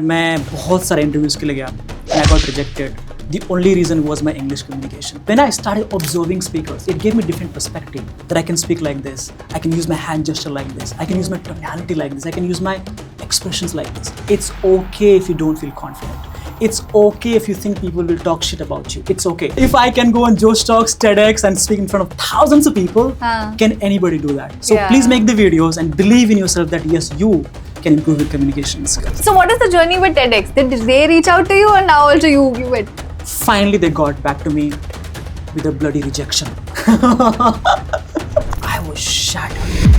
मैं बहुत सारे इंटरव्यूज के लिए गया and I got rejected. The only reason was my English communication. When I started observing speakers, it gave me different perspective that I can speak like this, I can use my hand gesture like this, I can use my tonality like this, I can use my expressions like this. It's okay if you don't feel confident. It's okay if you think people will talk shit about you. It's okay. If I can go on Josh Talks, TEDx and speak in front of thousands of people, can anybody do that? So please make the videos and believe in yourself that yes, you can improve your communication skills. So what is the journey with TEDx? Did they reach out to you or now also you give it? Finally, they got back to me with a bloody rejection. I was shattered.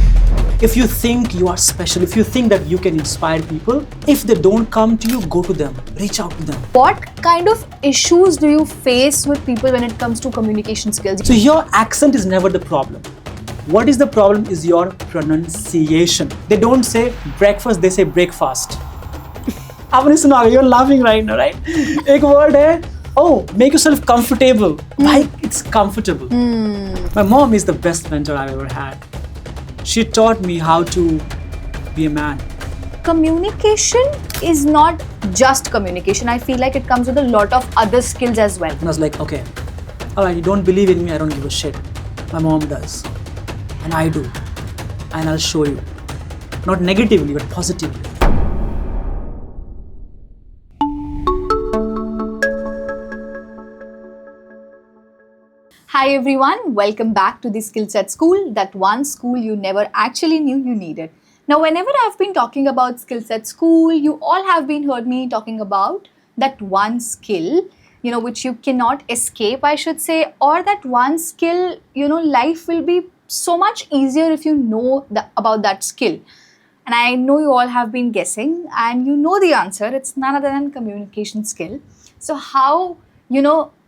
If you think you are special, if you think that you can inspire people, if they don't come to you, go to them, reach out to them. What kind of issues do you face with people when it comes to communication skills? So your accent is never the problem. What is the problem is your pronunciation. They don't say breakfast, they say breakfast. You're laughing right now, right? Ek word hai, oh, make yourself comfortable. Like it's comfortable. My mom is the best mentor I've ever had. She taught me how to be a man. Communication is not just communication. I feel like it comes with a lot of other skills as well. And I was like, okay, all right, you don't believe in me, I don't give a shit. My mom does. And I do. And I'll show you. Not negatively, but positively. Hi everyone, welcome back to the Skill Set School, that one school you never actually knew you needed. Now whenever I've been talking about Skill Set School, you all have been heard me talking about that one skill, which you cannot escape, I should say, or that one skill, life will be so much easier if you know about that skill. And I know you all have been guessing and you know the answer. It's none other than communication skill. So how,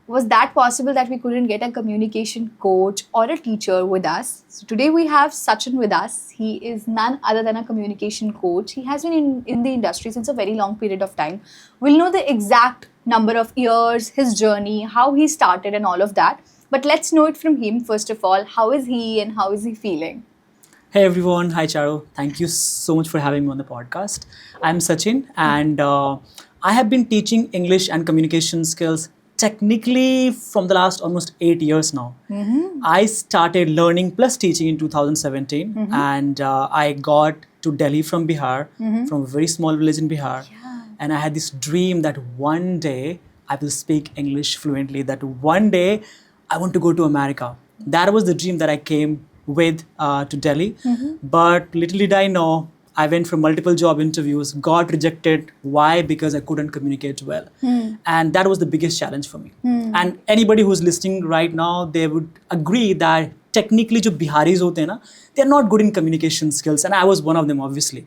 was that possible that we couldn't get a communication coach or a teacher with us? So today we have Sachin with us. He is none other than a communication coach. He has been in the industry since a very long period of time. We'll know the exact number of years, his journey, how he started and all of that. But let's know it from him first of all. How is he and how is he feeling? Hey everyone, hi Charu. Thank you so much for having me on the podcast. I'm Sachin and I have been teaching English and communication skills technically from the last almost 8 years now. I started learning plus teaching in 2017 and I got to Delhi from Bihar, from a very small village in Bihar. Yeah. And I had this dream that one day I will speak English fluently, that one day I want to go to America. That was the dream that I came with to Delhi. But little did I know, I went for multiple job interviews, got rejected. Why? Because I couldn't communicate well. And that was the biggest challenge for me. And anybody who's listening right now, they would agree that technically jo Biharis hote hain na, they're not good in communication skills. And I was one of them, obviously.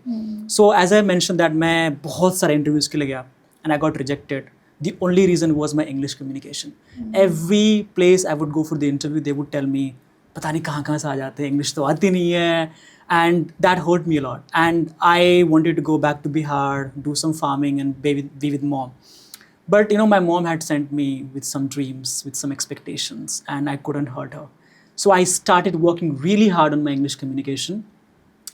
So as I mentioned that मैं बहुत सारे interviews के लिए गया and I got rejected. The only reason was my English communication. Every place I would go for the interview, they would tell me, पता नहीं कहाँ से आ जाते हैं, English तो आती नहीं है. And that hurt me a lot. And I wanted to go back to Bihar, do some farming and be with mom. But my mom had sent me with some dreams, with some expectations, and I couldn't hurt her. So I started working really hard on my English communication.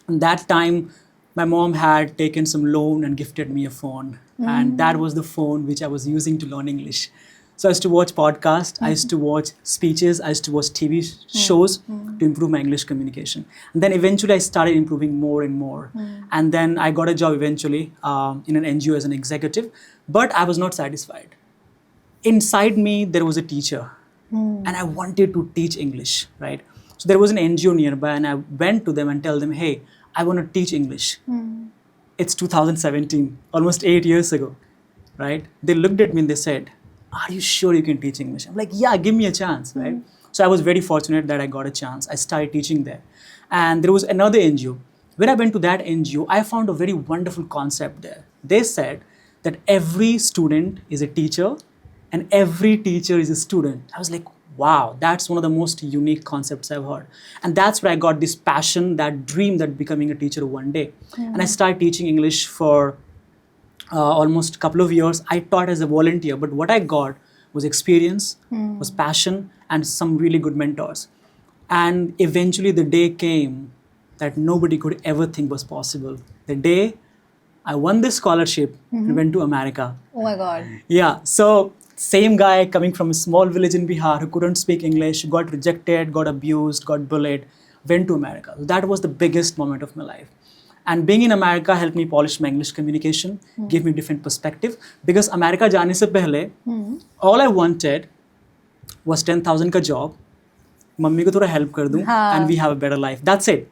And that time, my mom had taken some loan and gifted me a phone. And that was the phone which I was using to learn English. So I used to watch podcasts, I used to watch speeches, I used to watch TV shows to improve my English communication. And then eventually I started improving more and more. And then I got a job eventually in an NGO as an executive, but I was not satisfied. Inside me, there was a teacher and I wanted to teach English, right? So there was an NGO nearby and I went to them and tell them, hey, I want to teach English. It's 2017, almost 8 years ago, right? They looked at me and they said, are you sure you can teach English? I'm like, yeah, give me a chance, right? So I was very fortunate that I got a chance. I started teaching there. And there was another NGO. When I went to that NGO, I found a very wonderful concept there. They said that every student is a teacher and every teacher is a student. I was like, wow, that's one of the most unique concepts I've heard. And that's where I got this passion, that dream that becoming a teacher one day. And I started teaching English for almost a couple of years. I taught as a volunteer, but what I got was experience, was passion, and some really good mentors. And eventually the day came that nobody could ever think was possible. The day I won this scholarship and went to America. Oh my God. Yeah, so same guy coming from a small village in Bihar who couldn't speak English, got rejected, got abused, got bullied, went to America. That was the biggest moment of my life. And being in America helped me polish my English communication, gave me different perspective. Because America जाने से पहले, all I wanted was 10,000 का job, mummy को थोड़ा help कर दूँ, and we have a better life. That's it.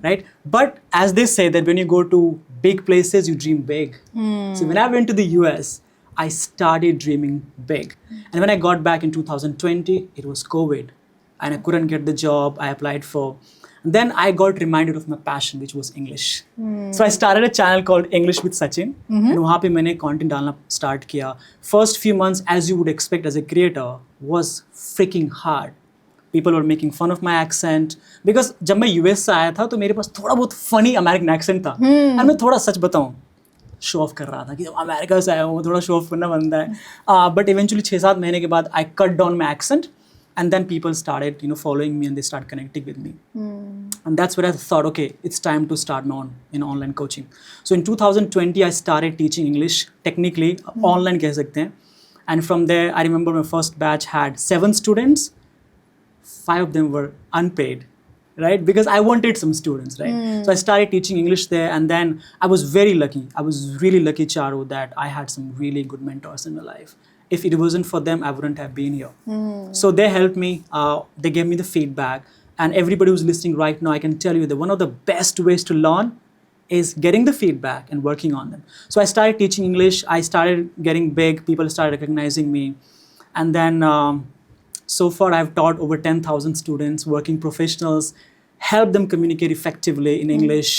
Right? But as they say that when you go to big places, you dream big. So when I went to the US, I started dreaming big. And when I got back in 2020, it was COVID. And I couldn't get the job I applied for. And then I got reminded of my passion, which was English. So I started a channel called English with Sachin. And वहाँ पे मैंने content डालना start किया. First few months, as you would expect as a creator, was freaking hard. People were making fun of my accent. Because जब मैं US से आया था तो मेरे पास थोड़ा बहुत funny American accent था. और मैं थोड़ा सच बताऊँ, शो ऑफ कर रहा था कि जब अमेरिका से आया हूँ थोड़ा शो ऑफ करना बनता है. बट इवेंचुअली 6-7 महीने के बाद I cut down my accent and then people started following me and they start connecting with me. And that's where I thought okay it's time to start my online coaching. So in 2020 I started teaching English technically, online कह सकते हैं. And from there I remember my first batch had 7 students, 5 of them were unpaid. Right? Because I wanted some students, right? So I started teaching English there, and then I was very lucky. I was really lucky, Charu, that I had some really good mentors in my life. If it wasn't for them, I wouldn't have been here. So they helped me. They gave me the feedback. And everybody who's listening right now, I can tell you that one of the best ways to learn is getting the feedback and working on them. So I started teaching English. I started getting big. People started recognizing me. And then so far, I've taught over 10,000 students, working professionals, help them communicate effectively in English,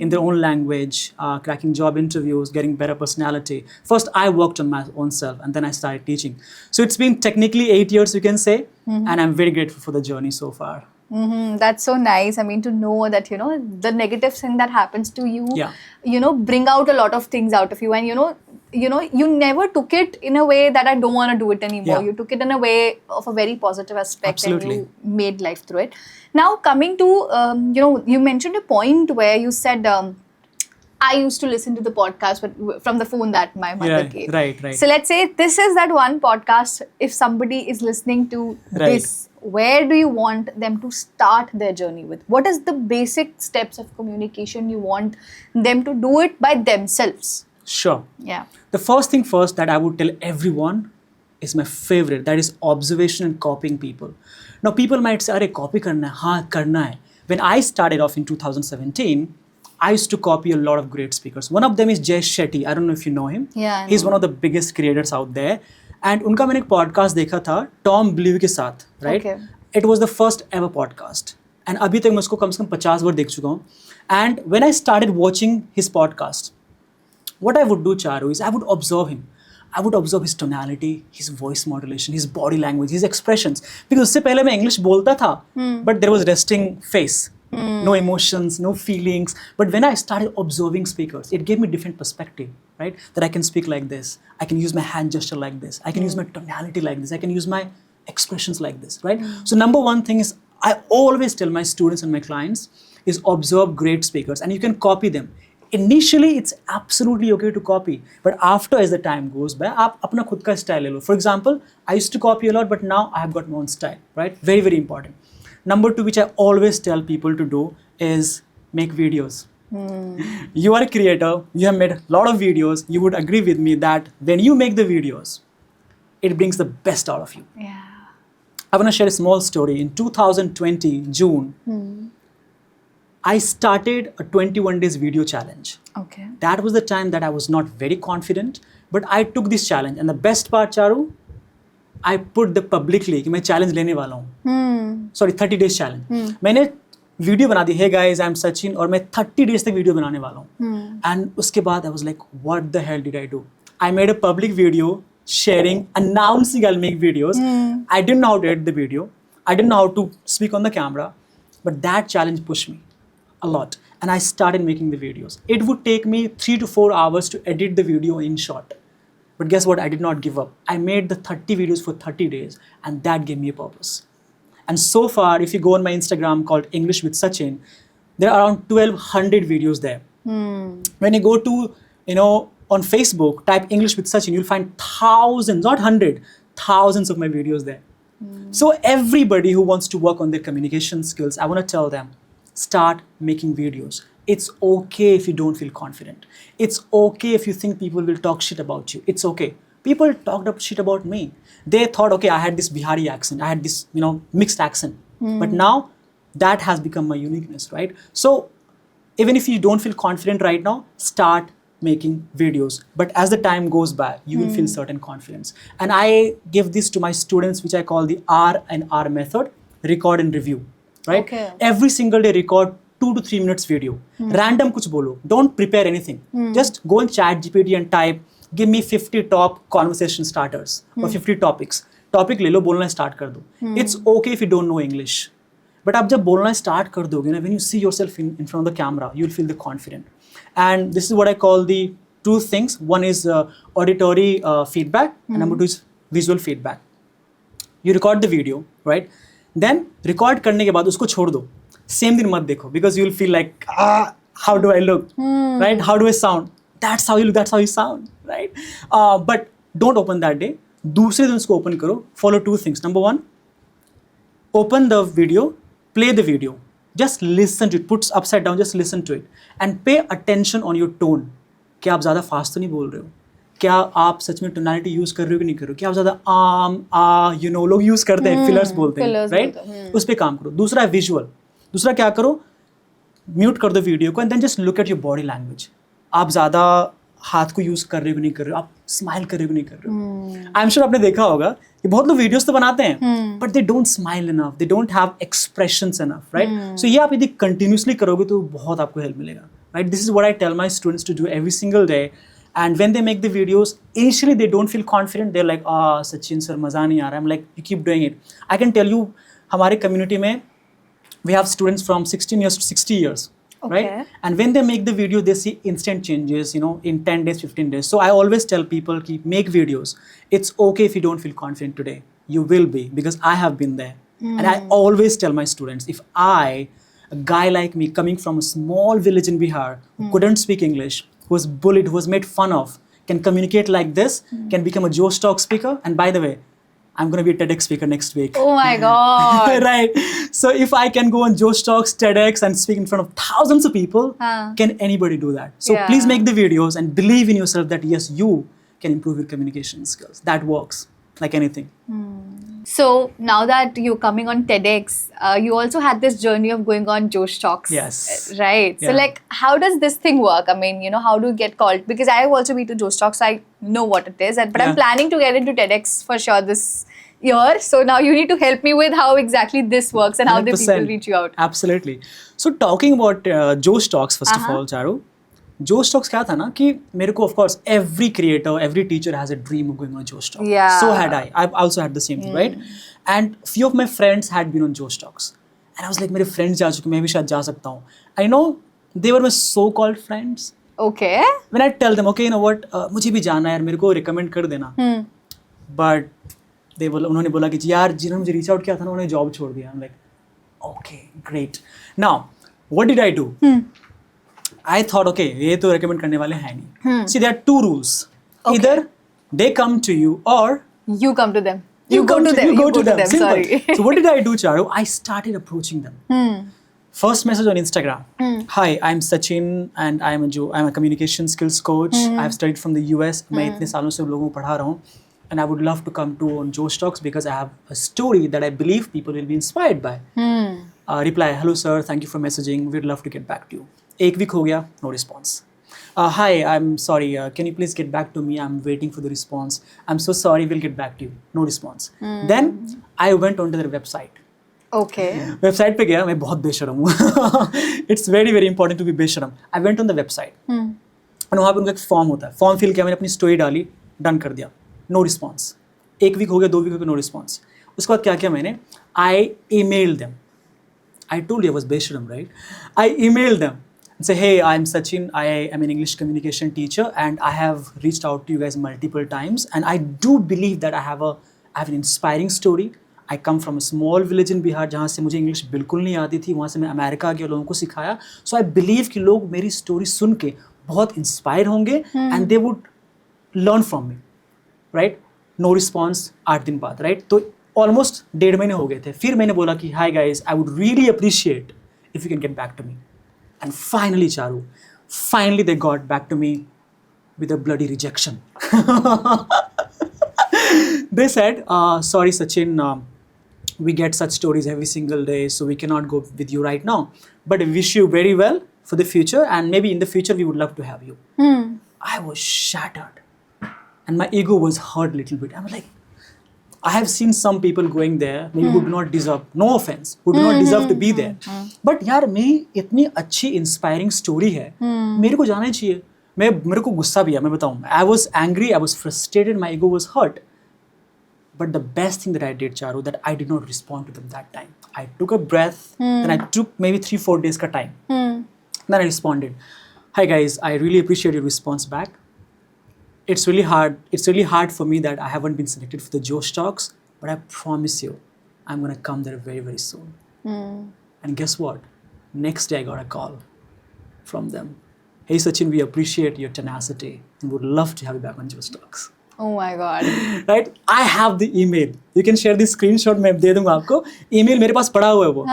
in their own language, cracking job interviews, getting better personality. First, I worked on my own self, and then I started teaching. So it's been technically 8 years, you can say, and I'm very grateful for the journey so far. That's so nice. I mean, to know that, the negative thing that happens to you, Yeah. Bring out a lot of things out of you. And, you never took it in a way that I don't want to do it anymore. Yeah. You took it in a way of a very positive aspect. Absolutely. And you made life through it. Now, coming to, you mentioned a point where you said, I used to listen to the podcast from the phone that my mother gave. Right. So let's say this is that one podcast. If somebody is listening to this, where do you want them to start their journey with? What is the basic steps of communication you want them to do it by themselves? Sure. Yeah. The first thing first that I would tell everyone is my favorite. That is observation and copying people. Now, people might say, "Arey, copy karna hai." हाँ, करना है. When I started off in 2017, I used to copy a lot of great speakers. One of them is Jay Shetty. I don't know if you know him. Yeah, I He's know. one of the biggest creators out there. And उनका मैंने एक podcast देखा था Tom Blue के साथ, right? Okay. It was the first ever podcast. And अभी तक मैं उसको कम से कम 50 बार देख चुका हूँ. And when I started watching his podcast, what I would do, Charu, is I would observe him. I would observe his tonality, his voice modulation, his body language, his expressions. Because उससे पहले मैं English बोलता था, but there was resting face, no emotions, no feelings. But when I started observing speakers, it gave me different perspective, right? That I can speak like this, I can use my hand gesture like this, I can use my tonality like this, I can use my expressions like this, right? So number one thing is I always tell my students and my clients is observe great speakers, and you can copy them. Initially, it's absolutely okay to copy, but after as the time goes by, आप अपना खुद का style ले लो. For example, I used to copy a lot, but now I have got my own style, right? Very, very important. Number 2, which I always tell people to do, is make videos. You are a creator, you have made a lot of videos, you would agree with me that when you make the videos, it brings the best out of you. Yeah. I want to share a small story. In 2020, June, I started a 21 days video challenge. Okay. That was the time that I was not very confident, but I took this challenge. And the best part, Charu, I put the publicly कि मैं challenge लेने वाला हूँ. Sorry, 30 days challenge. मैंने video बना दी, hey guys, I'm Sachin, और मैं 30 days तक वीडियो बनाने वाला हूँ. And उसके बाद I was like, what the hell did I do? I made a public video sharing, announcing I'll make videos. I didn't know how to edit the video. I didn't know how to speak on the camera. But that challenge pushed me a lot. And I started making the videos. It would take me 3 to 4 hours to edit the video in short. But guess what? I did not give up. I made the 30 videos for 30 days, and that gave me a purpose. And so far, if you go on my Instagram called English with Sachin, there are around 1,200 videos there. When you go to You know, on Facebook, type English with Sachin, you'll find thousands, not hundred, thousands of my videos there. So everybody who wants to work on their communication skills, I want to tell them, start making videos. It's okay if you don't feel confident. It's okay if you think people will talk shit about you. It's okay. People talked up shit about me. They thought, okay, I had this Bihari accent, I had this, you know, mixed accent. But now that has become my uniqueness, right? So even if you don't feel confident right now, start making videos. But as the time goes by, you will feel certain confidence. And I give this to my students, which I call the R&R method, record and review, right? Okay. Every single day record 2 to 3 minutes video. Random kuch bolo. Don't prepare anything. Just go in ChatGPT and type, give me 50 top conversation starters or 50 topics. Topic ले लो, बोलना start कर दो. It's okay if you don't know English. But आप जब बोलना start कर दोगे ना, when you see yourself in front of the camera, you'll feel the confident. And this is what I call the two things. One is auditory feedback, and number 2 is visual feedback. You record the video, right? Then record करने के बाद उसको छोड़ दो. Same दिन मत देखो, because you'll feel like, how do I look, right? How do I sound? That's how you look, that's how you sound, right? But don't open that day. दूसरे दिन उसको open करो. Follow 2 things. Number 1, open the video, play the video. Just listen to it. Put upside down, just listen to it. And pay attention on your tone. क्या आप ज़्यादा fast तो नहीं बोल रहे हो? क्या आप सच में टोनालिटी यूज़ कर रहे हो कि नहीं कर रहे हो? क्या आप ज़्यादा you know, लोग यूज़ करते हैं, फिलर्स बोलते हैं, राइट? उस पर काम करो. दूसरा है विजुअल. दूसरा क्या करो? म्यूट कर दो वीडियो को, and then just look at your body language. आप ज़्यादा हाथ को यूज़ कर रहे हो कि नहीं कर रहे हो? आप स्माइल कर रहे हो कि नहीं कर रहे हो? आई एम श्योर आपने देखा होगा कि बहुत लोग वीडियोस तो बनाते हैं, but they don't smile enough, they don't have expressions enough, right? So ये आप यदि कंटिन्यूसली करोगे तो बहुत आपको हेल्प मिलेगा, right? This is what I tell my students to do every single day. And when they make the videos, initially they don't feel confident. They're like, Sachin sir, maza nahi aa raha. I'm like, you keep doing it. I can tell you, हमारे community में we have students from 16 years to 60 years, right? And when they make the video, they see instant changes, you know, in 10 days, 15 days. So I always tell people, make videos. It's okay if you don't feel confident today. You will be, because I have been there. And I always tell my students, if a guy like me coming from a small village in Bihar, who couldn't speak English, who was bullied, who was made fun of, can communicate like this, can become a Josh Talk speaker. And by the way, I'm going to be a TEDx speaker next week. Oh my God. Right. So if I can go on Josh Talks, TEDx and speak in front of thousands of people, can anybody do that? So please make the videos and believe in yourself that yes, you can improve your communication skills. That works like anything. So now that you're coming on TEDx, you also had this journey of going on Josh Talks. Yes. Right. So Yeah. like, how does this thing work? I mean, you know, how do you get called? Because I have also been to Josh Talks. I know what it is. But I'm Yeah. planning to get into TEDx for sure this year. So now you need to help me with how exactly this works and how the 100%. people reach you out. Absolutely. So talking about Josh Talks, first of all, Charu, Josh Talks क्या था ना कि मेरे को, of course, every creator, every teacher has a dream of going on Josh Talks. Yeah. So had I. I've also had the same thing, right? And few of my friends had been on Josh Talks. And I was like, मेरे friends जा चुके, मैं भी शायद जा सकता हूँ. I know they were my so-called friends. Okay. When I tell them, okay, you know what, मुझे भी जाना है यार, मेरे को recommend कर देना. But उन्होंने बोला कि यार जिन्होंने मुझे reach out किया था ना, उन्होंने job छोड़ दिया. I'm like, okay, great. Now, what did I do? I thought, okay, ये तो recommend करने वाले हैं नहीं. See, there are 2 rules. Okay. Either they come to you or You come to them. you go to them. You go to them. Simple. Sorry. So what did I do, Charu? I started approaching them. First message on Instagram. Hi, I'm Sachin and I'm a communication skills coach. I've studied from the US. मैं इतने सालों से लोगों को पढ़ा रहा हूँ. And I would love to come to on Josh Talks because I have a story that I believe people will be inspired by. Reply, hello sir, thank you for messaging. We'd love to get back to you. एक week हो गया, no response. Hi, I'm sorry. Can you please get back to me? I'm waiting for the response. I'm so sorry. We'll get back to you. No response. Then I went onto their website. Okay. Website पे गया, मैं बहुत बेशरम हूँ. It's very very important to be बेशरम. I went on the website. और वहाँ पे उनका एक फॉर्म होता है. फॉर्म फिल किया, मैंने अपनी स्टोरी डाली, डन कर दिया. No response. एक वीक हो गया, 2 वीक हो गया, no response. उसके बाद क्या किया मैंने? I emailed them. I told you I was besharam, right? I emailed them and say, hey, I'm Sachin. I am an English communication teacher and I have reached out to you guys multiple times. And I do believe that I have an inspiring story. I come from a small village in Bihar जहाँ से मुझे English बिल्कुल नहीं आती थी. वहाँ से मैं अमेरिका गया, लोगों को सिखाया. So I believe कि लोग मेरी स्टोरी सुन के बहुत इंस्पायर होंगे and they would learn from me, right. No response 8 दिन बाद, राइट. तो ऑलमोस्ट 1.5 महीने हो गए थे. फिर मैंने बोला कि hi guys, I would really appreciate if you can get back to me. And finally Charu, finally they got back to me with a bloody rejection. They said, sorry Sachin, we get such stories every single day, so we cannot go with you right now, but I wish you very well for the future, and maybe in the future we would love to have you. I was shattered and my ego was hurt a little bit. I was like, I have seen some people going there, maybe who do not deserve, no offense, who do not deserve to be there. But यार मेरी इतनी अच्छी inspiring story है, मेरे को जाना चाहिए. मेरे को गुस्सा भी है, मैं बताऊँ. I was angry, I was frustrated, my ego was hurt. But the best thing that I did, Charu, that I did not respond to them that time. I took a breath, then I took maybe 3-4 days ka time. Then I responded. Hi guys, I really appreciate your response back. It's really hard for me that I haven't been selected for the Josh Talks, but I promise you, I'm gonna come there very, very soon. And guess what? Next day I got a call from them. Hey Sachin, we appreciate your tenacity and would love to have you back on Josh Talks. Oh my God. Right? I have the email. You can share the screenshot, मैं दे दूंगा आपको. email मेरे पास पड़ा हुआ है वो.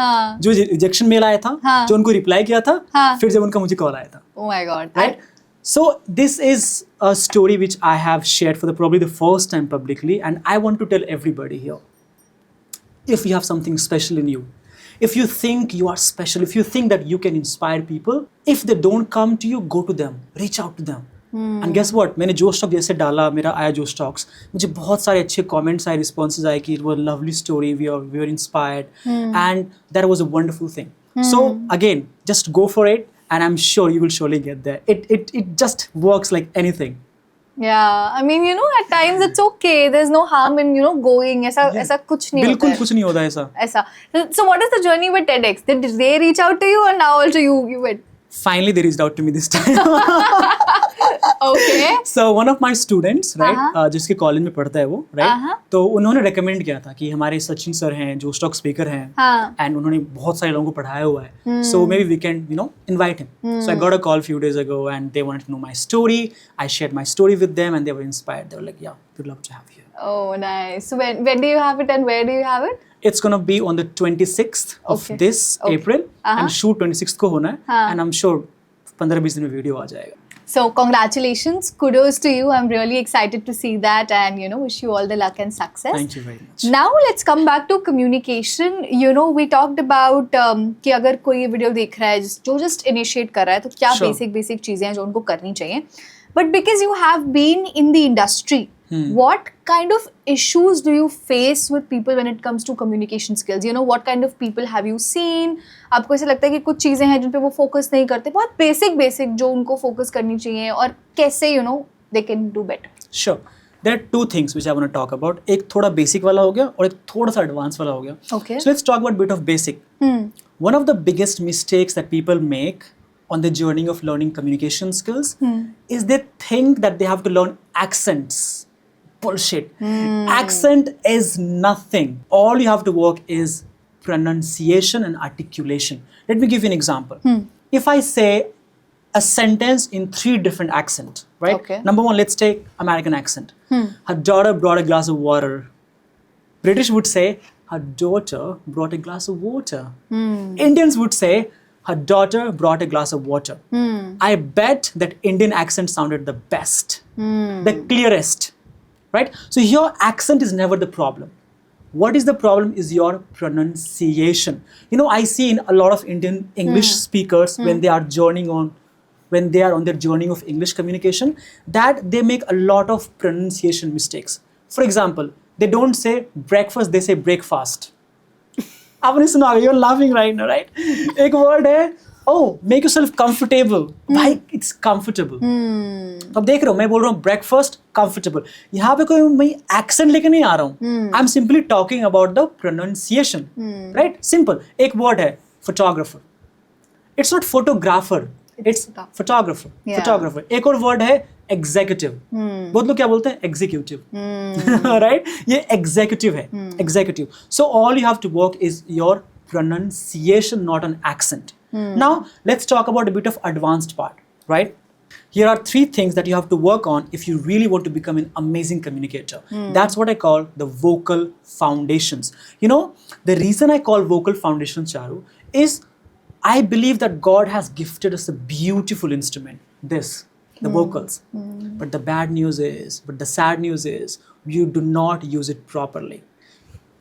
जो rejection mail आया था, जो उनको reply किया था, फिर जब उनका मुझे call आया था. Oh my God. Right? So this is a story which I have shared for probably the first time publicly, and I want to tell everybody here, if you have something special in you, if you think you are special, if you think that you can inspire people, if they don't come to you, go to them, reach out to them. And guess what? मैंने जोश talk जैसे डाला, मेरा आया जोश talks, मुझे बहुत सारे अच्छे कमेंट्स आए, रिस्पॉन्सेज आए कि it was a lovely story, we were inspired, and that was a wonderful thing. So again, just go for it, and I'm sure you will surely get there. It just works like anything. Yeah, I mean, at times it's okay. There's no harm in, going. ऐसा कुछ नहीं होता है. बिल्कुल कुछ नहीं होता ऐसा. So what is the journey with TEDx? Did they reach out to you, or now also you went? Finally, they reached out to me this time. Okay. So one of my students, right, जिसके college में पढ़ता है वो, right, तो उन्होंने recommend किया था कि हमारे सचिन सर हैं, जो स्टॉक स्पीकर हैं, and उन्होंने बहुत सारे लोगों को पढ़ाया हुआ है, so maybe we can, invite him. So I got a call few days ago, and they wanted to know my story. I shared my story with them, and they were inspired. They were like, yeah, we'd love to have you. Oh, nice. So when do you have it, and where do you have it? It's gonna be on the 26th of this April, and shoot 26th को होना है, and I'm sure 15-20 दिन में video आ जाएगा. So congratulations, kudos to you. I'm really excited to see that, and wish you all the luck and success. Thank you very much. Now let's come back to communication. We talked about कि अगर कोई ये video देख रहा है जो just initiate कर रहा है, तो क्या basic चीजें हैं जो उनको करनी चाहिए. But because you have been in the industry, what kind of issues do you face with people when it comes to communication skills? What kind of people have you seen? आपको ऐसा लगता है कि कुछ चीज़ें हैं जिन पे वो फोकस नहीं करते, बहुत बेसिक जो उनको फोकस करनी चाहिए, और कैसे they can do better? Sure. There are two things which I want to talk about. एक थोड़ा basic वाला हो गया और एक थोड़ा सा advanced वाला हो गया. Okay. So let's talk about a bit of basic. One of the biggest mistakes that people make on the journey of learning communication skills is they think that they have to learn accents. Bullshit. Accent is nothing. All you have to work is pronunciation and articulation. Let me give you an example. If I say a sentence in 3 different accents, right? Okay. Number 1, let's take American accent. Her daughter brought a glass of water. British would say, her daughter brought a glass of water. Indians would say, her daughter brought a glass of water. I bet that Indian accent sounded the best, the clearest. Right? So your accent is never the problem. What is the problem is your pronunciation. I see in a lot of Indian English speakers when they are on their journey of English communication, that they make a lot of pronunciation mistakes. For example, they don't say breakfast, they say breakfast. आपने सुना, you're laughing right now, right? एक word है, make yourself comfortable. भाई, it's comfortable. तो आप देख रहे हो, मैं बोल रहा हूँ breakfast, comfortable. यहाँ पे कोई मैं accent लेके नहीं आ रहा हूँ. I'm simply talking about the pronunciation. Right? Simple. एक word है, photographer. It's not photographer. It's photographer. Yeah. Photographer. एक और word है executive. बहुत लोग क्या बोलते हैं? Executive. Right? ये executive है. Executive. So all you have to work is your pronunciation, not an accent. Now let's talk about a bit of advanced part, right? here are 3 things that you have to work on if you really want to become an amazing communicator. That's what I call the vocal foundations. You know, the reason I call vocal foundations, Charu, is I believe that God has gifted us a beautiful instrument, the vocals. But the sad news is, you do not use it properly.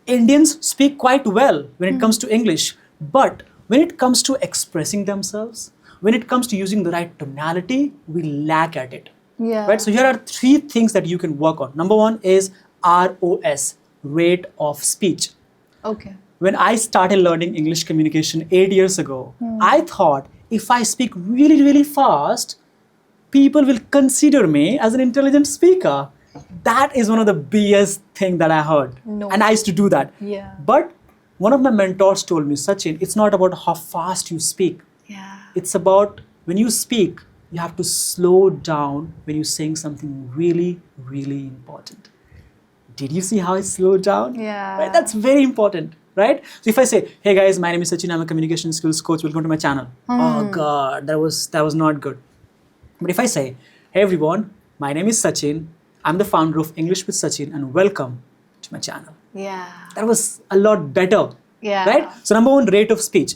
Indians speak quite well when it comes to English, but when it comes to expressing themselves, when it comes to using the right tonality, we lack at it. Yeah. Right? So here are 3 things that you can work on. Number 1 is ROS, rate of speech. Okay. When I started learning English communication 8 years ago, I thought if I speak really, really fast, people will consider me as an intelligent speaker. That is one of the biggest thing that I heard. No. And I used to do that. Yeah. But one of my mentors told me, Sachin, it's not about how fast you speak. Yeah. It's about when you speak, you have to slow down when you're saying something really, really important. Did you see how I slowed down? Yeah. Right? That's very important, right? So if I say, hey guys, my name is Sachin, I'm a communication skills coach, welcome to my channel. Oh God, that was not good. But if I say, hey everyone, my name is Sachin, I'm the founder of English with Sachin, and welcome to my channel. Yeah. That was a lot better, Yeah. right? So number 1, rate of speech.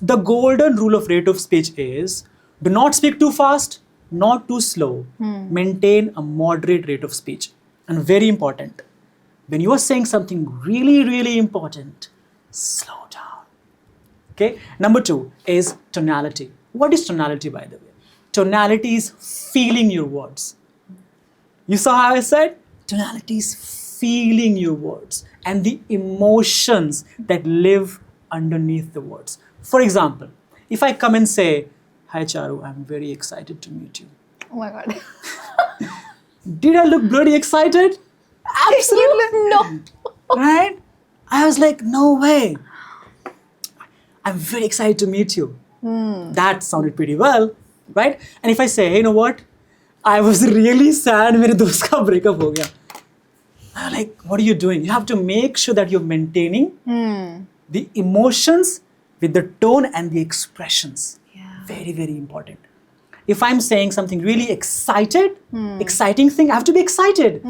The golden rule of rate of speech is, do not speak too fast, not too slow. Maintain a moderate rate of speech. And very important, when you are saying something really, really important, slow down. Okay? Number 2 is tonality. What is tonality, by the way? Tonality is feeling your words. You saw how I said? Tonality is feeling your words and the emotions that live underneath the words. For example, if I come and say, hi Charu, I'm very excited to meet you. Oh my God. Did I look bloody excited? Absolutely. No. Right? I was like, no way. I'm very excited to meet you. That sounded pretty well, right? And if I say, hey, you know what? I was really sad when dost ka breakup ho gaya. I'm like, what are you doing? You have to make sure that you're maintaining the emotions with the tone and the expressions. Yeah. Very, very important. If I'm saying something really exciting thing, I have to be excited.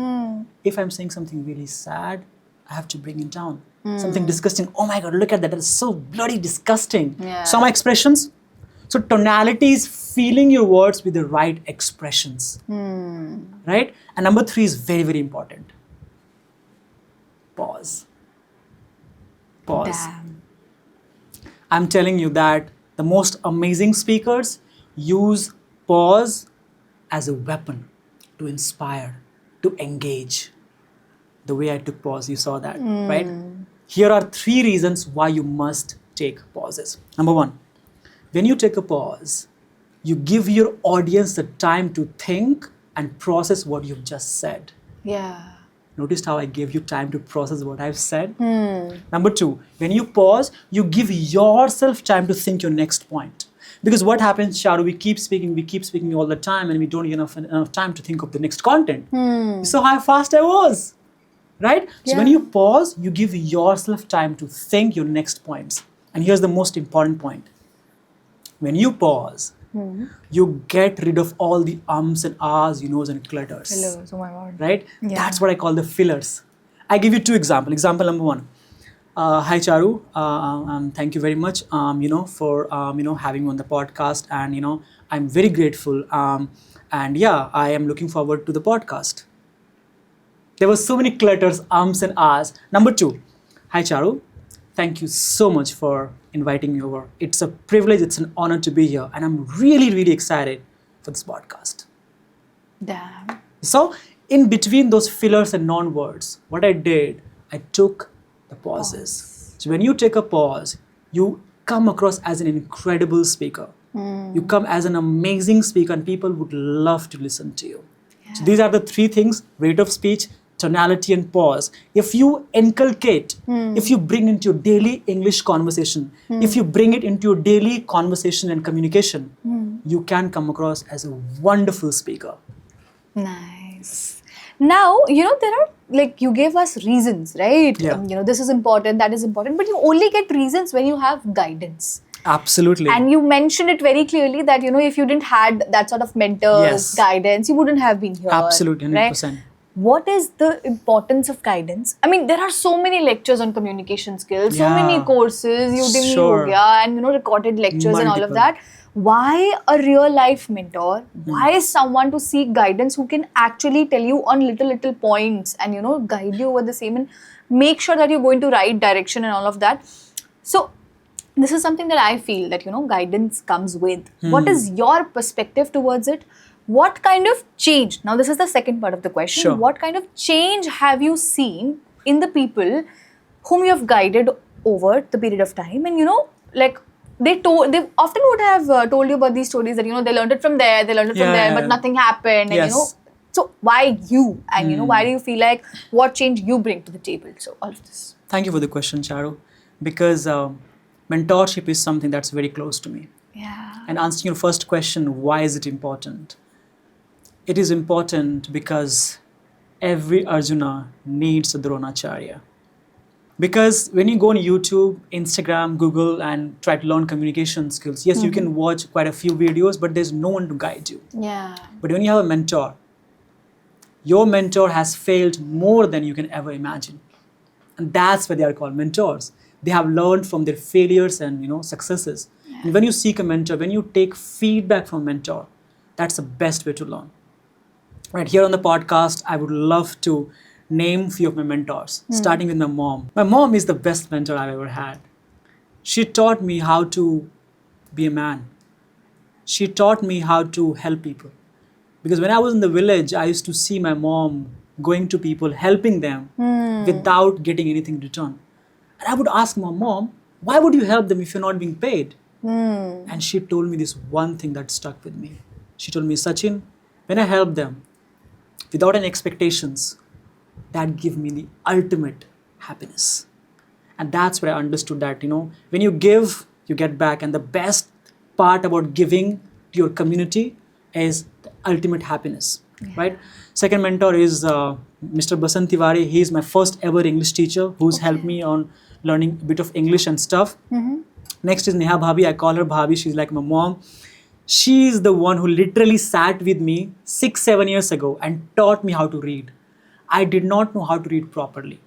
If I'm saying something really sad, I have to bring it down. Something disgusting. Oh my God, look at that. That is so bloody disgusting. Yeah. So my expressions. So tonality is feeling your words with the right expressions. Right? And number 3 is very, very important. Pause. Damn. I'm telling you that the most amazing speakers use pause as a weapon to inspire, to engage. The way I took pause, you saw that, right? Here are 3 reasons why you must take pauses. Number 1, when you take a pause, you give your audience the time to think and process what you've just said. Yeah. Noticed how I gave you time to process what I've said? Number 2, when you pause, you give yourself time to think your next point. Because what happens, Charu, we keep speaking all the time and we don't get enough time to think of the next content. You saw how fast I was, right? So when Yeah. you pause, you give yourself time to think your next points. And here's the most important point. When you pause, you get rid of all the ums and ahs, you knows, and clutters. Fillers. Oh my God. Right? Yeah. That's what I call the fillers. I give you 2 examples. Example number 1. Hi Charu, thank you very much, for having me on the podcast, and I'm very grateful. And yeah, I am looking forward to the podcast. There were so many clutters, ums and ahs. Number 2, hi Charu, thank you so much for inviting me over. It's a privilege, it's an honor to be here, and I'm really, really excited for this podcast. Damn. So, in between those fillers and non-words, what I did, I took the pauses. So when you take a pause, you come across as an incredible speaker. You come as an amazing speaker, and people would love to listen to you. So these are the 3 things: rate of speech, tonality, and pause. If you inculcate, if you bring into your daily English conversation, if you bring it into your daily conversation and communication, you can come across as a wonderful speaker. Nice. Now, there are, you gave us reasons, right? Yeah. This is important, that is important, but you only get reasons when you have guidance. Absolutely. And you mentioned it very clearly that, you know, if you didn't had that sort of mentors, Yes. guidance, you wouldn't have been here. Absolutely, 100%. Right? What is the importance of guidance? I mean, there are so many lectures on communication skills, so many Yeah. courses, Udemy, Sure. ho gaya, and, you know, recorded lectures and all of Multiple. that. Why a real life mentor? Why someone to seek guidance who can actually tell you on little points and, you know, guide you over the same and make sure that you're going to right direction and all of that? So this is something that I feel that, you know, guidance comes with. What is your perspective towards it? What kind of change? Now, this is the second part of the question. Sure. What kind of change have you seen in the people whom you have guided over the period of time? And, you know, like they often would have told you about these stories that, you know, they learned it from there, Yeah. but nothing happened. And, you Yes. know, so why you? And, you know, why do you feel like what change you bring to the table? So, all of this. Thank you for the question, Charu, because mentorship is something that's very close to me. Yeah. And answering your first question, why is it important? It is important because every Arjuna needs a Dronacharya. Because when you go on YouTube, Instagram, Google, and try to learn communication skills, yes, you can watch quite a few videos, but there's no one to guide you. Yeah. But when you have a mentor, your mentor has failed more than you can ever imagine. And that's why they are called mentors. They have learned from their failures and, you know, successes. And when you seek a mentor, when you take feedback from a mentor, that's the best way to learn. Right here on the podcast, I would love to name a few of my mentors, starting with my mom. My mom is the best mentor I've ever had. She taught me how to be a man. She taught me how to help people. Because when I was in the village, I used to see my mom going to people, helping them without getting anything in return. And I would ask my mom, why would you help them if you're not being paid? And she told me this one thing that stuck with me. She told me, Sachin, when I help them without any expectations, that give me the ultimate happiness. And that's where I understood that, you know, when you give, you get back. And the best part about giving to your community is the ultimate happiness, right? Second mentor is Mr. Basant Tiwari. He's my first ever English teacher who's helped me on learning a bit of English and stuff. Next is Neha Bhabhi. I call her Bhabhi. She's like my mom. She's the one who literally sat with me 6-7 years ago and taught me how to read. I did not know how to read properly.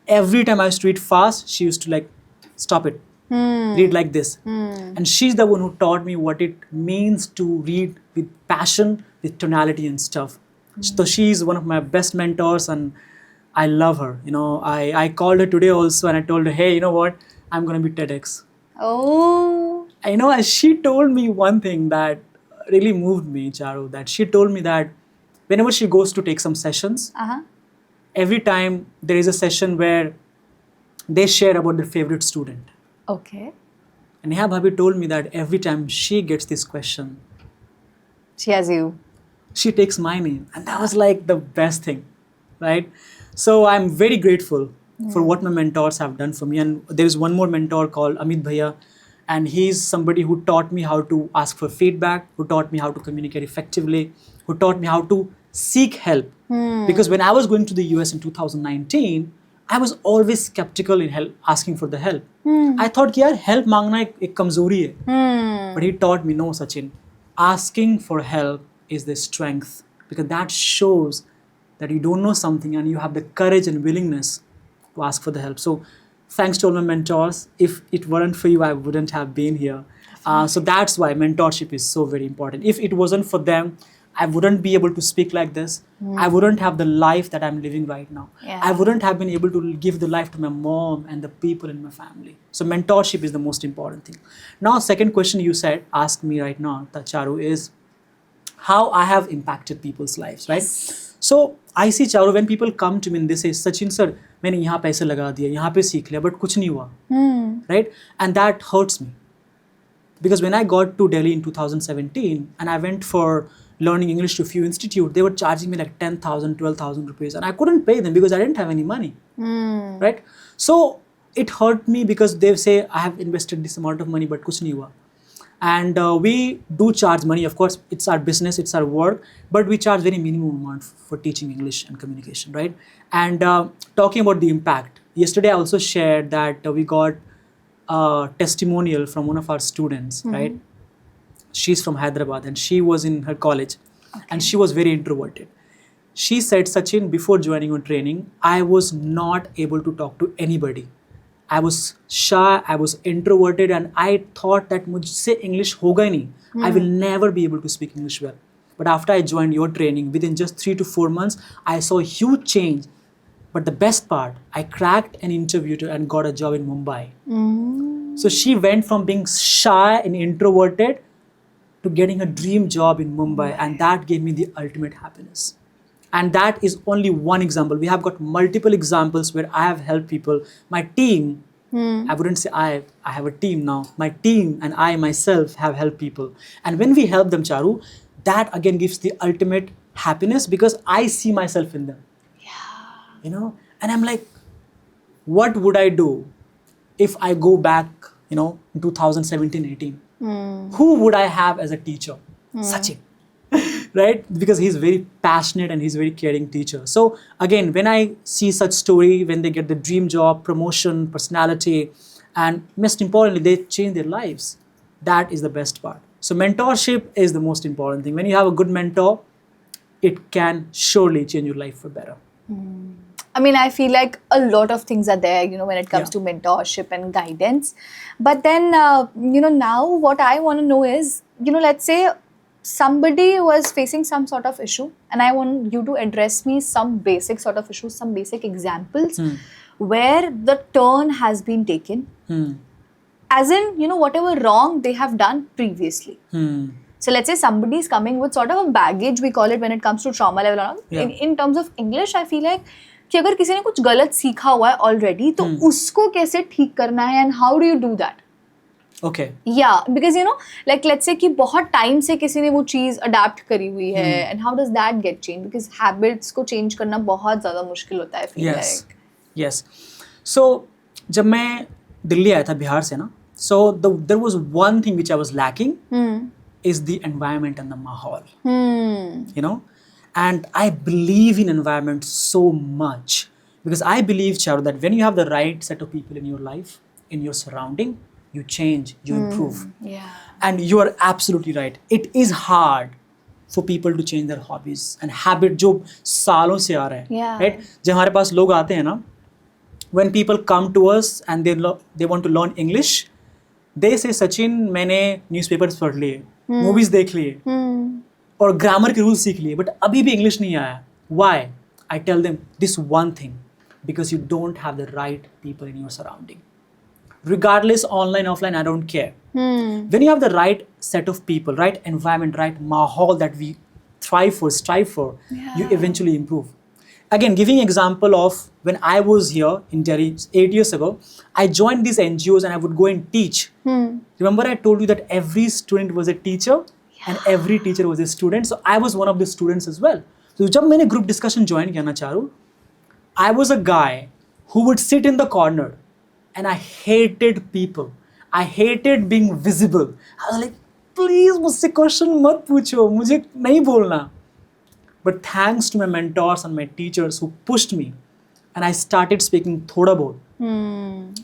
Every time I used to read fast, she used to like, stop it, read like this. And she's the one who taught me what it means to read with passion, with tonality and stuff. So she's one of my best mentors and I love her. You know, I called her today also and I told her, hey, you know what? I'm going to be TEDx. Oh. You know, she told me one thing that really moved me, Charu, that she told me that whenever she goes to take some sessions, every time there is a session where they share about their favorite student. Okay. And Neha Bhabhi told me that every time she gets this question, She has you. she takes my name. And that was like the best thing, right? So I'm very grateful for what my mentors have done for me. And there is one more mentor called Amit Bhaiya. And he's somebody who taught me how to ask for feedback, who taught me how to communicate effectively, who taught me how to seek help. Because when I was going to the US in 2019, I was always skeptical in asking for the help. I thought, yaar, help mangna ek kamzori hai. But he taught me, no, Sachin, asking for help is the strength. Because that shows that you don't know something and you have the courage and willingness to ask for the help. So thanks to all my mentors. If it weren't for you, I wouldn't have been here. So that's why mentorship is so very important. If it wasn't for them, I wouldn't be able to speak like this. I wouldn't have the life that I'm living right now. Yeah. I wouldn't have been able to give the life to my mom and the people in my family. So mentorship is the most important thing. Now, second question you said, ask me right now, Charu, is how I have impacted people's lives, right? So I see, Charu, when people come to me and they say, Sachin sir, मैंने यहाँ पैसे लगा दिया, यहाँ पे सीख लिया, but कुछ नहीं हुआ, right? And that hurts me. Because when I got to Delhi in 2017 and I went for learning English to a few institutes, they were charging me like 10,000, 12,000 rupees and I couldn't pay them because I didn't have any money, right? So it hurt me because they say, I have invested this amount of money, but kuch nahi hua. And we do charge money, of course, it's our business, it's our work, but we charge very minimum amount for teaching English and communication, right? And talking about the impact, yesterday I also shared that we got a testimonial from one of our students, right? She's from Hyderabad and she was in her college and she was very introverted. She said, Sachin, before joining your training, I was not able to talk to anybody. I was shy, I was introverted, and I thought that mujhse English hoga hi nahi. I will never be able to speak English well. But after I joined your training, within just 3 to 4 months, I saw a huge change. But the best part, I cracked an interview and got a job in Mumbai. So she went from being shy and introverted to getting a dream job in Mumbai, and that gave me the ultimate happiness. And that is only one example. We have got multiple examples where I have helped people. My team, I wouldn't say I have a team now. My team and I myself have helped people. And when we help them, Charu, that again gives the ultimate happiness because I see myself in them. You know, and I'm like, what would I do if I go back, you know, in 2017-18? Who would I have as a teacher? Sachin. Right? Because he's very passionate and he's a very caring teacher. So again, when I see such story, when they get the dream job, promotion, personality, and most importantly, they change their lives. That is the best part. So mentorship is the most important thing. When you have a good mentor, it can surely change your life for better. I mean, I feel like a lot of things are there, you know, when it comes to mentorship and guidance. But then, you know, now what I want to know is, you know, let's say somebody was facing some sort of issue and I want you to address me some basic sort of issues, some basic examples where the turn has been taken. As in, you know, whatever wrong they have done previously. So let's say somebody is coming with sort of a baggage, we call it, when it comes to trauma level. In terms of English, I feel like कि अगर किसी ने कुछ गलत सीखा हुआ है already, तो उसको कैसे ठीक करना है and how do you do that? Okay. Yeah, because you know, like let's say कि बहुत time से किसी ने वो चीज़ adapt करी हुई है, and how does that get changed? Because habits को change करना बहुत ज़्यादा मुश्किल होता है. Feel like. Yes. So जब मैं दिल्ली आया था बिहार से ना, so there was one thing which I was lacking is the environment and the mahal. You know, and I believe in environment so much because I believe, Charu, that when you have the right set of people in your life, in your surrounding, you change, you improve. Yeah. And you are absolutely right. It is hard for people to change their hobbies and habit जो सालों से आ रहा है, Yeah. right? जब हमारे पास लोग आते हैं ना, when people come to us and they want to learn English, they say, Sachin, मैंने newspapers पढ़ लिए, movies देख लिए, और grammar के rules सीख लिए, but अभी भी English नहीं आया. Why? I tell them this one thing, because you don't have the right people in your surrounding. Regardless, online, offline, I don't care. When you have the right set of people, right environment, right mahal that we thrive for, strive for, you eventually improve. Again, giving example of when I was here in Delhi 8 years ago, I joined these NGOs and I would go and teach. Remember I told you that every student was a teacher and every teacher was a student. So I was one of the students as well. So जब मैंने group discussion join किया ना Charu, I was a guy who would sit in the corner and I hated people. I hated being visible. I was like, please मुझसे question मत पूछो, मुझे नहीं बोलना. But thanks to my mentors and my teachers who pushed me, and I started speaking thoda bahut.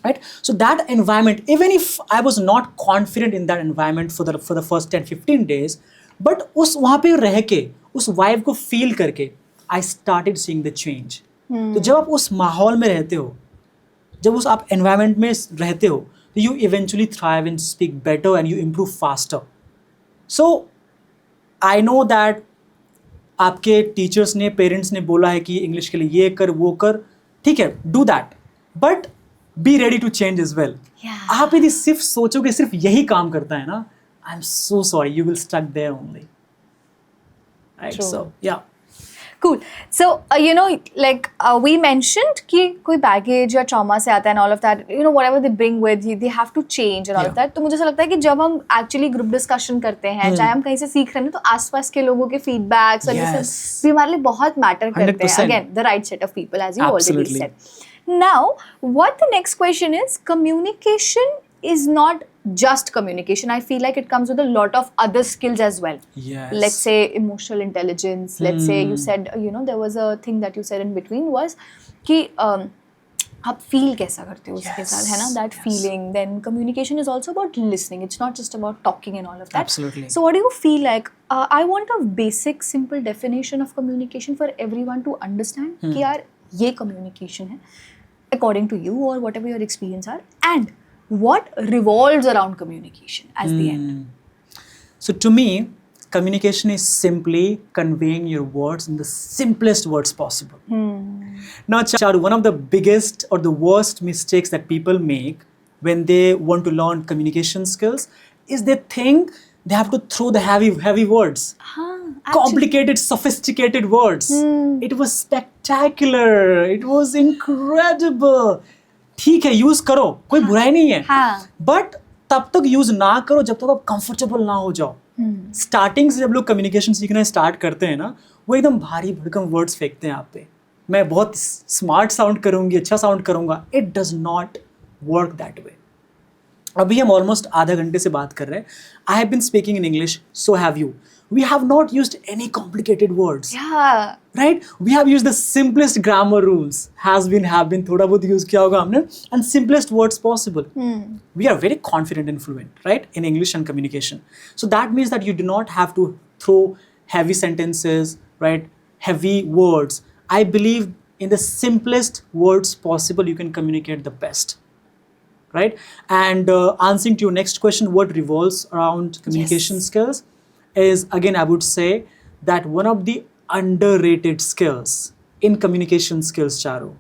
Right? So that environment, even if I was not confident in that environment for the first 10-15 days, but उस वहाँ पे रह के, उस vibe को feel करके, I started seeing the change. तो जब आप उस माहौल में रहते हो, जब उस आप environment में रहते हो, you eventually thrive and speak better and you improve faster. So I know that आपके टीचर्स ने, पेरेंट्स ने बोला है कि इंग्लिश के लिए ये कर, वो कर, ठीक है, do that, but be ready to change as well. आप यदि सिर्फ सोचोगे सिर्फ यही काम करता है ना, I am so sorry, you will stuck there only. Right? So या Cool. So, you know, like we mentioned कि कोई baggage या trauma से आता है and all of that, you know, whatever they bring with you, they have to change and all of that. तो मुझे ऐसा लगता है कि जब हम actually group discussion करते हैं, चाहे हम कहीं से सीख रहे हैं, तो आसपास के लोगों के feedbacks और ये सब भी हमारे लिए बहुत matter करते हैं. Again, the right set of people, as you already said. Now, what the next question is, communication is not just communication. I feel like it comes with a lot of other skills as well. Yes. Let's say emotional intelligence. Let's say you said, you know, there was a thing that you said in between was कि आप feel कैसा करते हो उसके Yes, साथ, है ना, that feeling. Then communication is also about listening, it's not just about talking and all of that. Absolutely. So what do you feel like, I want a basic simple definition of communication for everyone to understand कि यार ये communication है according to you or whatever your experience are, and what revolves around communication as the end. So to me, communication is simply conveying your words in the simplest words possible. Now, Charu, one of the biggest or the worst mistakes that people make when they want to learn communication skills is they think they have to throw the heavy words. Complicated, sophisticated words. It was spectacular. It was incredible. ठीक है, use करो, कोई बुराई नहीं है. But तब तक use ना करो जब तक आप कंफर्टेबल ना हो जाओ. स्टार्टिंग से जब लोग कम्युनिकेशन सीखना स्टार्ट करते हैं ना, वो एकदम भारी भरकम वर्ड्स फेंकते हैं आप पे. मैं बहुत स्मार्ट साउंड करूंगी, अच्छा साउंड करूंगा. It does not work that way. अभी हम ऑलमोस्ट आधा घंटे से बात कर रहे हैं. I have been speaking in English, so have you. We have not used any complicated words. Yeah. Right? We have used the simplest grammar rules. Have been थोड़ा बहुत use किया होगा हमने, and simplest words possible. We are very confident and fluent, right, in English and communication. So that means that you do not have to throw heavy sentences, right, heavy words. I believe in the simplest words possible, you can communicate the best. Right? And answering to your next question, what revolves around communication skills? Is again, I would say that one of the underrated skills in communication skills, Charu,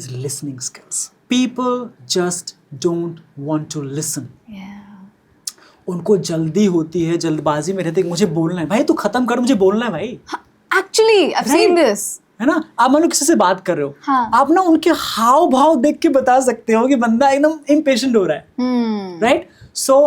is listening skills. People just don't want to listen. Yeah. उनको जल्दी होती है, जल्दबाजी में रहते हैं, मुझे बोलना है भाई, तू खत्म कर, मुझे बोलना है भाई. Actually, I've seen this. है ना, आप मान लो किसी से बात कर रहे हो, हाँ. आप ना उनके हाव भाव देख के बता सकते हो कि बंदा एकदम इम्पेशेंट हो रहा है. Right? So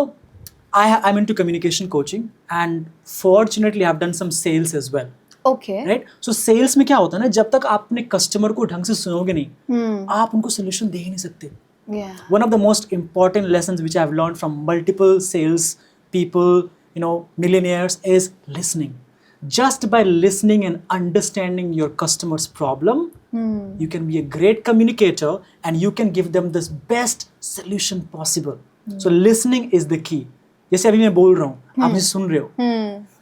I'm into communication coaching, and fortunately I've done some sales as well. Okay. Right? So sales में क्या होता है ना, जब तक आप अपने कस्टमर को ढंग से सुनोगे नहीं, आप उनको सोल्यूशन दे ही नहीं सकते. Yeah. One of the most important lessons which I've learned from multiple sales people, millionaires, is listening. Just by listening and understanding your customer's problem, you can be a great communicator and you can give them the best solution possible. So listening is the key. जैसे अभी मैं बोल रहा हूँ, आप मुझे सुन रहे हो.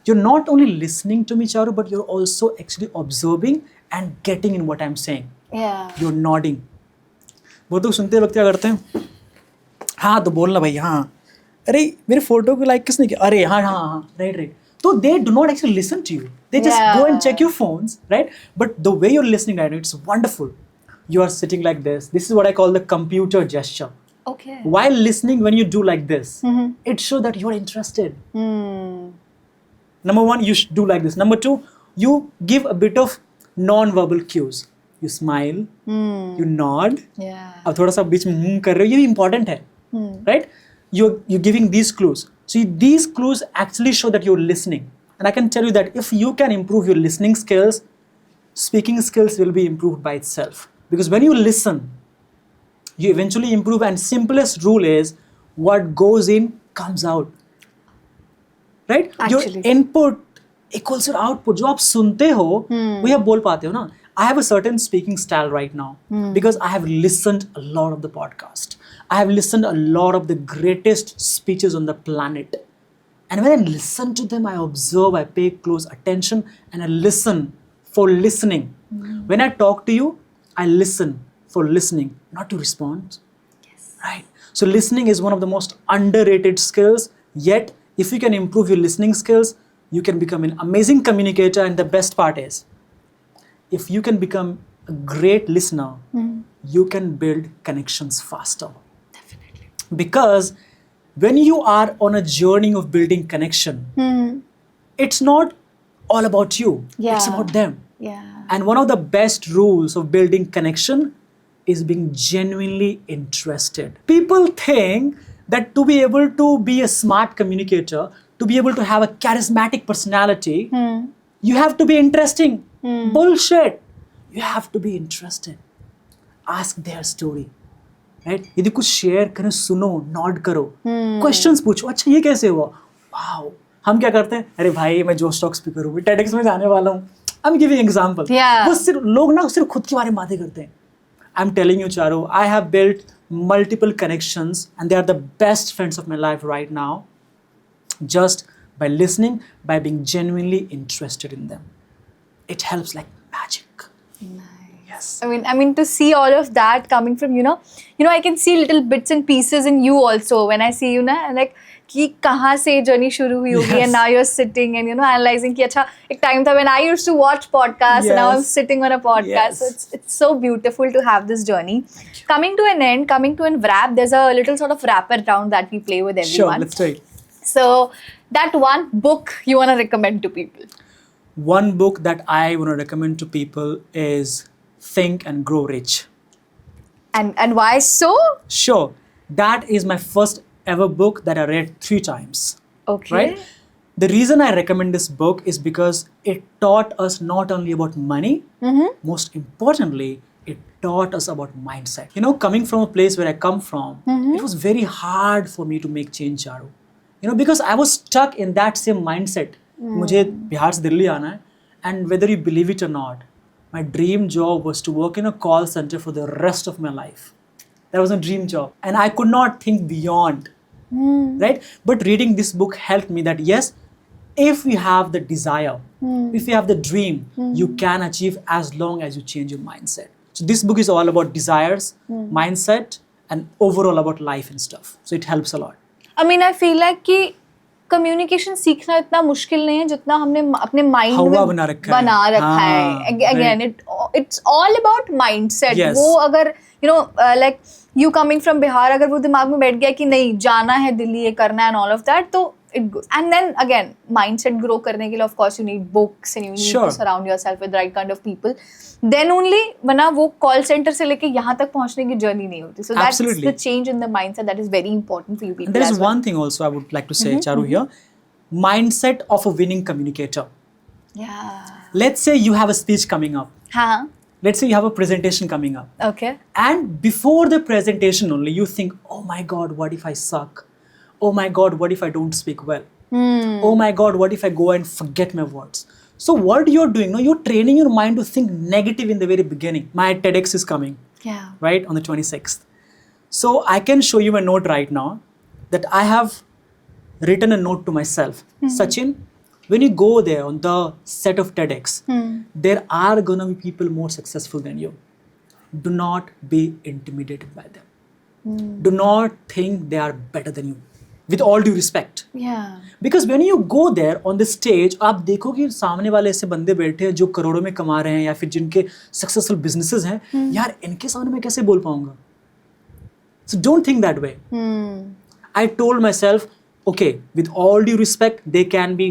You're not only listening to me, Charu, but you're also actually observing and getting in what I'm saying. Yeah. You're nodding. वो तो सुनते वक्त क्या करते हैं? हाँ तो बोलना भाई, हाँ. अरे मेरे फोटो को लाइक किसने किया? अरे हाँ हाँ हाँ, right. So they do not actually listen to you. They just go and check your phones, right? But the way you're listening right now, it's wonderful. You are sitting like this. This is what I call the computer gesture. Okay. While listening, when you do like this, it shows that you're interested. Number one, you should do like this. Number two, you give a bit of non-verbal cues. You smile, you nod. Yeah. अब थोड़ा सा बीच में कर रहे हो, ये भी important है, right? You're giving these clues. So these clues actually show that you're listening. And I can tell you that if you can improve your listening skills, speaking skills will be improved by itself. Because when you listen, you eventually improve, and simplest rule is what goes in comes out. Right? Actually. Your input equals your output. जो आप सुनते हो वही आप बोल पाते हो ना. I have a certain speaking style right now because I have listened a lot of the podcast. I have listened a lot of the greatest speeches on the planet. And when I listen to them, I observe, I pay close attention, and I listen for listening. When I talk to you, I listen for listening, not to respond. Yes. Right? So listening is one of the most underrated skills. Yet, if you can improve your listening skills, you can become an amazing communicator. And the best part is, if you can become a great listener, you can build connections faster. Definitely. Because when you are on a journey of building connection, it's not all about you. Yeah. It's about them. Yeah. And one of the best rules of building connection is being genuinely interested. People think that to be able to be a smart communicator, to be able to have a charismatic personality, you have to be interesting. Bullshit. You have to be interested. Ask their story. Right? यदि कुछ share करें, सुनो, Nord करो, questions पूछो. अच्छा ये कैसे हुआ? वाओ. हम क्या करते हैं? अरे भाई मैं जो स्टॉक स्पीकर हूँ, TEDx में जाने वाला हूँ. I'm giving example. Yeah. वो सिर्फ लोग ना सिर्फ खुद के बारे में बातें करते हैं. I'm telling you, Charu, I have built multiple connections and they are the best friends of my life right now, just by listening, by being genuinely interested in them. It helps like magic. Yes. I mean, to see all of that coming from, I can see little bits and pieces in you also when I see you na, like कि कहाँ से journey शुरू हुई होगी, Yes. and now you're sitting and analyzing कि अच्छा एक time था when I used to watch podcasts and now I'm Yes. sitting on a podcast. Yes. So it's so beautiful to have this journey. Coming to an end, coming to a wrap, there's a little sort of wrapper round that we play with Sure, everyone. let's do it. So that one book you want to recommend to people. One book that I want to recommend to people is Think and Grow Rich. And why so? Sure, that is my first ever book that I read 3 times. Okay. Right? The reason I recommend this book is because it taught us not only about money, most importantly, it taught us about mindset. You know, coming from a place where I come from, it was very hard for me to make change, Charu. You know, because I was stuck in that same mindset. मुझे बिहार से दिल्ली आना है, and whether you believe it or not, my dream job was to work in a call center for the rest of my life. That was a dream job, and I could not think beyond. Right? But reading this book helped me that yes, if you have the desire, if you have the dream, you can achieve as long as you change your mindset. So this book is all about desires, mindset, and overall about life and stuff. So it helps a lot. I mean, I feel like कि communication सीखना इतना मुश्किल नहीं है जितना हमने अपने mind हवा में बना रखा है. बना रखा हाँ, है. Again, it's all about mindset. Yes. वो अगर like you coming from Bihar, अगर वो दिमाग में बैठ गया कि नहीं जाना है दिल्ली ये करना है and all of that, तो it goes. And then again, mindset grow करने के लिए of course you need books and you need Sure. to surround yourself with the right kind of people. Then only वरना वो call center से लेके यहाँ तक पहुँचने की journey नहीं होती. So that's Absolutely. the change in the mindset that is very important for you people. And there is as well. one thing also I would like to say, Charu, here. Mindset of a winning communicator. Yeah. Let's say you have a speech coming up. हाँ. Let's say you have a presentation coming up. Okay. And before the presentation only, you think, oh my God, what if I suck? Oh my God, what if I don't speak well? Oh my God, what if I go and forget my words? So what you're doing, no, you're training your mind to think negative in the very beginning. My TEDx is coming, Yeah. right, on the 26th. So I can show you a note right now that I have written a note to myself. Sachin, when you go there on the set of TEDx, there are gonna be people more successful than you. Do not be intimidated by them. Do not think they are better than you. With all due respect. Yeah. Because when you go there on the stage, आप देखो कि सामने वाले ऐसे बंदे बैठे हैं जो करोड़ों में कमा रहे हैं या फिर जिनके सक्सेसफुल बिजनेसेस हैं, यार इनके सामने मैं कैसे बोल पाऊंगा? So don't think that way. I told myself, okay, with all due respect, they can be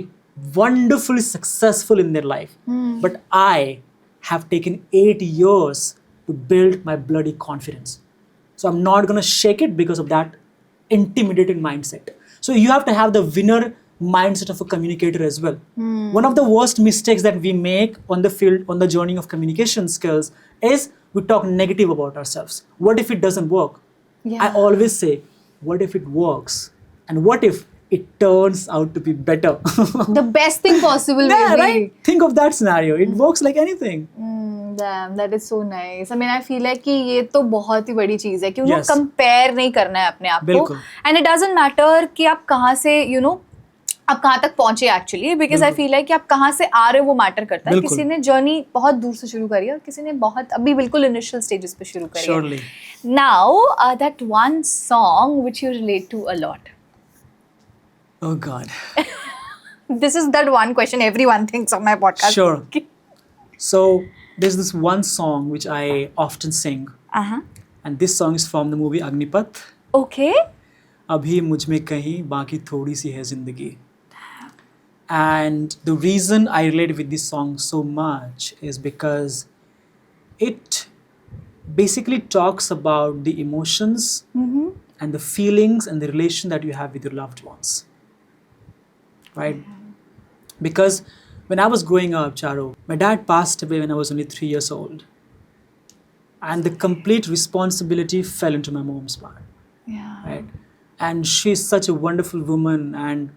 wonderfully successful in their life. But I have taken 8 years to build my bloody confidence. So I'm not going to shake it because of that intimidating mindset. So you have to have the winner mindset of a communicator as well. One of the worst mistakes that we make on the field, on the journey of communication skills is we talk negative about ourselves. What if it doesn't work? Yeah. I always say, what if it works? And what if it turns out to be better? The best thing possible, Yeah, maybe. right? Think of that scenario. It works like anything. Damn, that is so nice. I mean, I feel like कि ये तो बहुत ही बड़ी चीज है कि उनको Yes. compare नहीं करना है अपने आप को. बिल्कुल. And it doesn't matter कि आप कहाँ से, आप कहाँ तक पहुंचे actually, because I feel like कि आप कहाँ से आ रहे हो वो matter करता है. बिल्कुल. किसी ने journey बहुत दूर से शुरू करी है और किसी ने बहुत अभी बिल्कुल initial stages पे शुरू करी है. Surely. Now, that one song which you relate to a lot. Oh God. This is that one question everyone thinks of my podcast. Sure. So there's this one song which I often sing. Uh-huh. And this song is from the movie Agnipath. Okay. अभी मुझ में कहीं बाकी थोड़ी सी है जिंदगी. And the reason I relate with this song so much is because it basically talks about the emotions and the feelings and the relation that you have with your loved ones. Right? Because when I was growing up, Charu, my dad passed away when I was only 3 years old. And the complete responsibility fell into my mom's part. Yeah. Right? And she's such a wonderful woman, and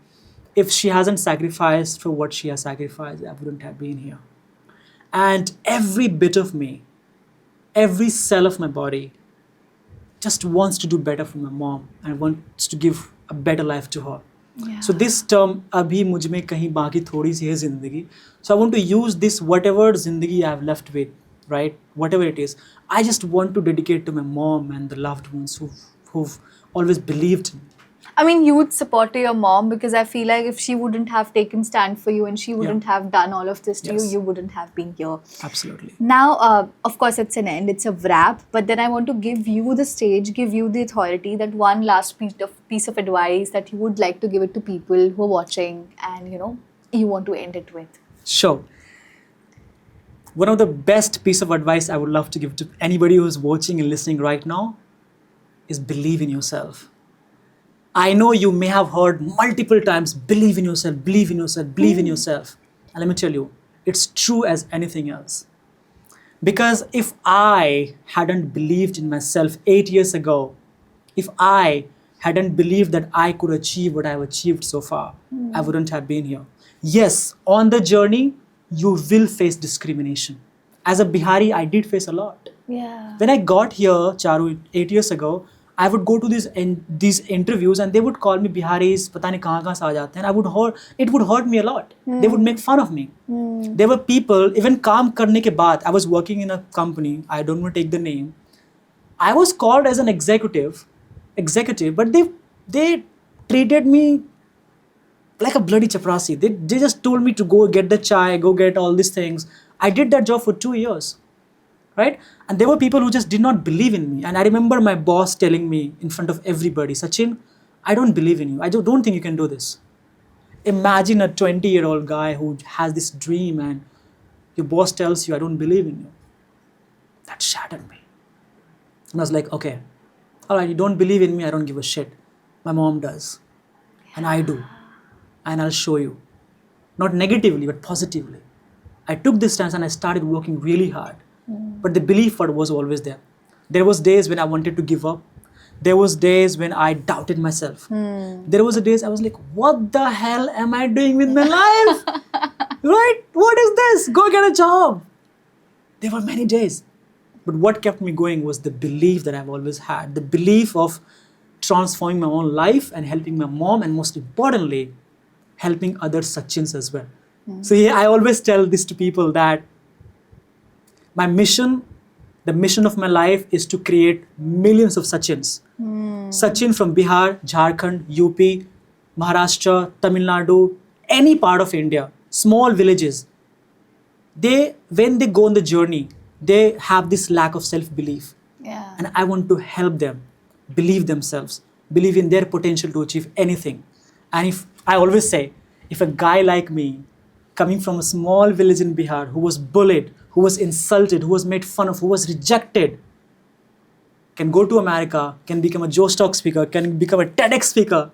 if she hasn't sacrificed for what she has sacrificed, I wouldn't have been here. And every bit of me every cell of my body just wants to do better for my mom and wants to give a better life to her. Yeah. So this term, abhi mujh mein kahin baki thodi si hai zindagi. So I want to use this, whatever zindagi I have left with, right? Whatever it is, I just want to dedicate to my mom and the loved ones who've always believed in me. I mean, you would support your mom, because I feel like if she wouldn't have taken stand for you and she wouldn't have done all of this to Yes. you, you wouldn't have been here. Absolutely. Now, of course, it's an end, it's a wrap, but then I want to give you the stage, give you the authority, that one last piece of advice that you would like to give it to people who are watching, and you want to end it with. Sure. One of the best piece of advice I would love to give to anybody who's watching and listening right now is believe in yourself. I know you may have heard multiple times, believe in yourself, believe in yourself, believe in yourself. And let me tell you, it's true as anything else. Because if I hadn't believed in myself 8 years ago, if I hadn't believed that I could achieve what I've achieved so far, I wouldn't have been here. Yes, on the journey, you will face discrimination. As a Bihari, I did face a lot. Yeah. When I got here, Charu, 8 years ago, I would go to these interviews and they would call me Biharis, pata nahi kahan se aa jate hain. It would hurt me a lot. They would make fun of me. There were people, even काम करने के बाद, I was working in a company, I don't want to take the name. I was called as an executive, but they treated me like a bloody chaprasi. They just told me to go get the chai, go get all these things. I did that job for 2 years. Right? And there were people who just did not believe in me. And I remember my boss telling me in front of everybody, Sachin, I don't believe in you. I don't think you can do this. Imagine a 20-year-old guy who has this dream and your boss tells you, I don't believe in you. That shattered me. And I was like, okay, all right, you don't believe in me, I don't give a shit. My mom does. And I do. And I'll show you. Not negatively, but positively. I took this stance and I started working really hard. But the belief part was always there. There was days when I wanted to give up. There was days when I doubted myself. There was a days I was like, what the hell am I doing with my life? Right? What is this? Go get a job. There were many days. But what kept me going was the belief that I've always had. The belief of transforming my own life and helping my mom, and most importantly, helping other Sachins as well. So yeah, I always tell this to people that my mission, the mission of my life is to create millions of Sachins. Sachin from Bihar, Jharkhand, UP, Maharashtra, Tamil Nadu, any part of India, small villages. When they go on the journey, they have this lack of self-belief. Yeah. And I want to help them believe themselves, believe in their potential to achieve anything. And if I always say, if a guy like me, coming from a small village in Bihar, who was bullied, who was insulted, who was made fun of, who was rejected, can go to America, can become a Joe Stock speaker, can become a TEDx speaker,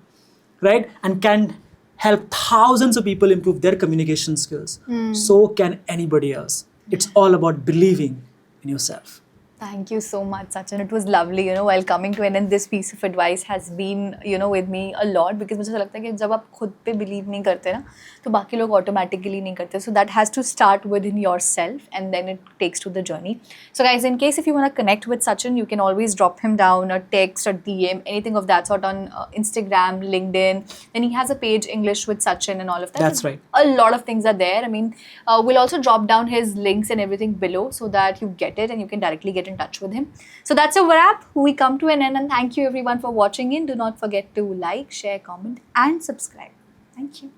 right? And can help thousands of people improve their communication skills. So can anybody else. It's all about believing in yourself. Thank you so much, Sachin. It was lovely, while coming to an end, this piece of advice has been, with me a lot, because मुझे लगता है कि जब आप खुद पे believe नहीं करते ना, तो बाकी लोग automatically नहीं करते. So that has to start within yourself, and then it takes to the journey. So guys, in case if you want to connect with Sachin, you can always drop him down a text or DM, anything of that sort on Instagram, LinkedIn. Then he has a page, English with Sachin, and all of that. That's right. A lot of things are there. I mean, we'll also drop down his links and everything below so that you get it and you can directly get in touch with him. So that's a wrap. We come to an end, and thank you everyone for watching in. Do not forget to like, share, comment and subscribe. Thank you.